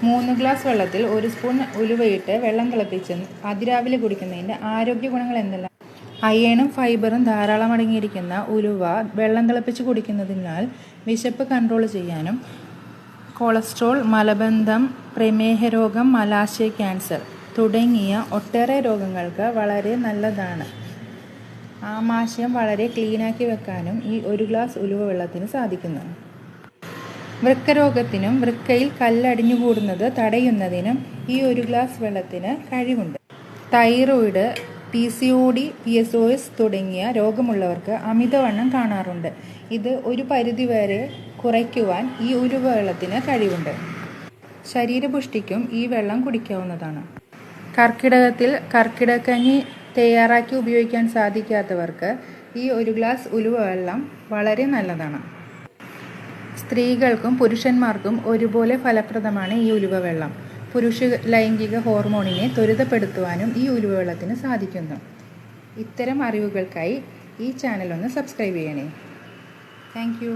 3 glass വെള്ളത്തിൽ 1 spoon ഉലുവയിട്ട് വെള്ളം തിളപ്പിച്ച് അതിരാവിലെ കുടിക്കുന്നതിൻ്റെ ആരോഗ്യ ഗുണങ്ങൾ എന്തെല്ലാം? അയേണും ഫൈബറും ധാരാളം അടങ്ങിയിരിക്കുന്ന ഉലുവ വെള്ളം തിളപ്പിച്ച് കുടിക്കുന്നതിനാൽ വിശപ്പ് കൺട്രോൾ ചെയ്യാനും കൊളസ്ട്രോൾ, മലബന്ധം, പ്രമേഹ രോഗം, മലാശയ ക്യാൻസർ തുടങ്ങിയ ഒട്ടേറെ രോഗങ്ങൾക്ക് വളരെ നല്ലതാണ്. ആമാശയം വളരെ ക്ലീനാക്കി വെക്കാനും ഈ 1 ഗ്ലാസ് ഉലുവ വെള്ളത്തിന് സാധിക്കുന്നു. വൃക്കരോഗത്തിനും വൃക്കയിൽ കല്ലടിഞ്ഞുകൂടുന്നത് തടയുന്നതിനും ഈ 1 ഗ്ലാസ് വെള്ളത്തിന് കഴിവുണ്ട്. തൈറോയിഡ്, PCOD, PSOS തുടങ്ങിയ രോഗമുള്ളവർക്ക് അമിതവണ്ണം കാണാറുണ്ട്. ഇത് ഒരു പരിധിവരെ കുറയ്ക്കുവാൻ ഈ ഉലുവ വെള്ളത്തിന് കഴിവുണ്ട്. ശരീരപുഷ്ടിക്കും ഈ വെള്ളം കുടിക്കാവുന്നതാണ്. കർക്കിടകത്തിൽ കർക്കിടകക്കഞ്ഞി തയ്യാറാക്കി ഉപയോഗിക്കാൻ സാധിക്കാത്തവർക്ക് ഈ 1 ഗ്ലാസ് ഉലുവ വെള്ളം വളരെ നല്ലതാണ്. സ്ത്രീകൾക്കും പുരുഷന്മാർക്കും ഒരുപോലെ ഫലപ്രദമാണ് ഈ ഉലുവ വെള്ളം. പുരുഷ ലൈംഗിക ഹോർമോണിനെ ത്വരിതപ്പെടുത്തുവാനും ഈ ഉലുവ വെള്ളത്തിന് സാധിക്കുന്നു. ഇത്തരം അറിവുകൾക്കായി ഈ ചാനൽ ഒന്ന് സബ്സ്ക്രൈബ് ചെയ്യണേ. Thank you.